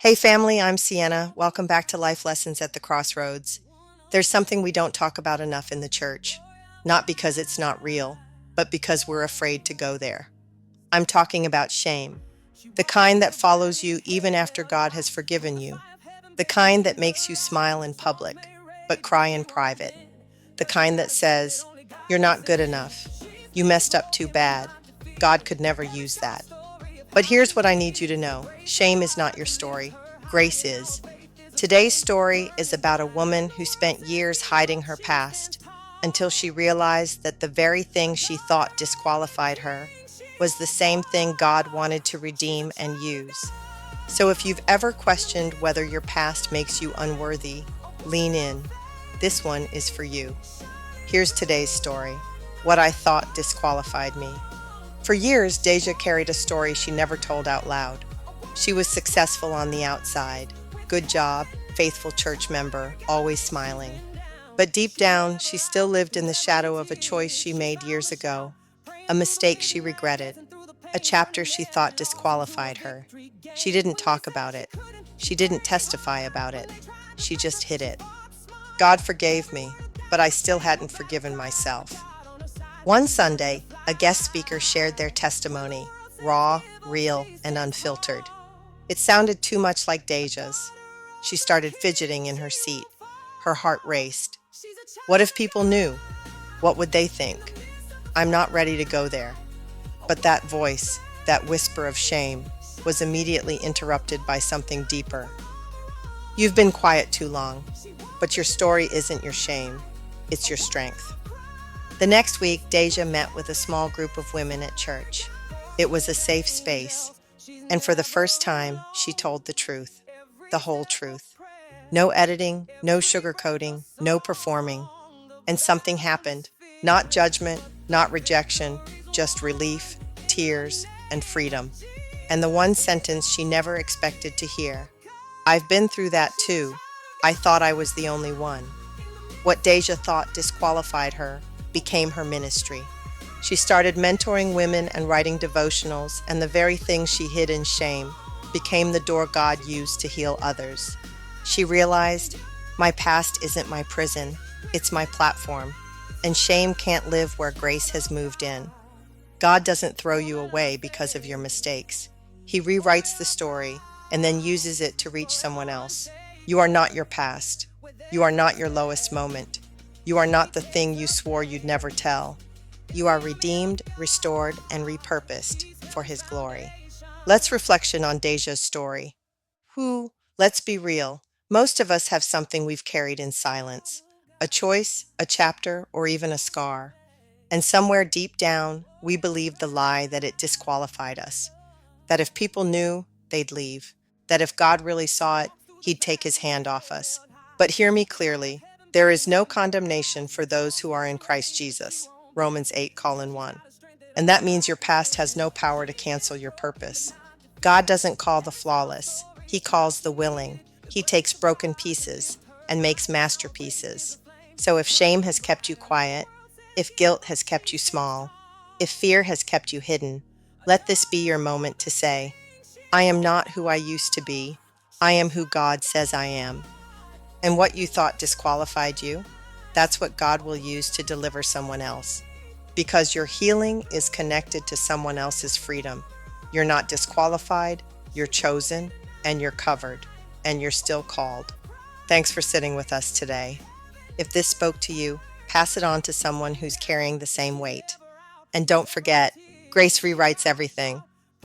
Hey family, I'm Sienna. Welcome back to Life Lessons at the Crossroads. There's something we don't talk about enough in the church, not because it's not real, but because we're afraid to go there. I'm talking about shame, the kind that follows you even after God has forgiven you, the kind that makes you smile in public, but cry in private, the kind that says, "You're not good enough. You messed up too bad. God could never use that." But here's what I need you to know. Shame is not your story. Grace is. Today's story is about a woman who spent years hiding her past until she realized that the very thing she thought disqualified her was the same thing God wanted to redeem and use. So if you've ever questioned whether your past makes you unworthy, lean in. This one is for you. Here's today's story. What I thought disqualified me. For years, Deja carried a story she never told out loud. She was successful on the outside, good job, faithful church member, always smiling. But deep down, she still lived in the shadow of a choice she made years ago, a mistake she regretted, a chapter she thought disqualified her. She didn't talk about it. She didn't testify about it. She just hid it. God forgave me, but I still hadn't forgiven myself. One Sunday, a guest speaker shared their testimony, raw, real, and unfiltered. It sounded too much like Deja's. She started fidgeting in her seat. Her heart raced. What if people knew? What would they think? I'm not ready to go there. But that voice, that whisper of shame, was immediately interrupted by something deeper. You've been quiet too long, but your story isn't your shame. It's your strength. The next week, Deja met with a small group of women at church. It was a safe space, and for the first time, she told the truth, the whole truth. No editing, no sugarcoating, no performing. And something happened. Not judgment, not rejection, just relief, tears, and freedom. And the one sentence she never expected to hear. I've been through that too. I thought I was the only one. What Deja thought disqualified her became her ministry. She started mentoring women and writing devotionals, and the very thing she hid in shame became the door God used to heal others. She realized, my past isn't my prison, it's my platform, and shame can't live where grace has moved in. God doesn't throw you away because of your mistakes. He rewrites the story and then uses it to reach someone else. You are not your past. You are not your lowest moment. You are not the thing you swore you'd never tell. You are redeemed, restored, and repurposed for His glory. Let's reflection on Deja's story. Let's be real. Most of us have something we've carried in silence. A choice, a chapter, or even a scar. And somewhere deep down, we believe the lie that it disqualified us. That if people knew, they'd leave. That if God really saw it, He'd take His hand off us. But hear me clearly. There is no condemnation for those who are in Christ Jesus. Romans 8:1. And that means your past has no power to cancel your purpose. God doesn't call the flawless. He calls the willing. He takes broken pieces and makes masterpieces. So if shame has kept you quiet, if guilt has kept you small, if fear has kept you hidden, let this be your moment to say, I am not who I used to be. I am who God says I am. And what you thought disqualified you, that's what God will use to deliver someone else. Because your healing is connected to someone else's freedom. You're not disqualified, you're chosen, and you're covered, and you're still called. Thanks for sitting with us today. If this spoke to you, pass it on to someone who's carrying the same weight. And don't forget, grace rewrites everything.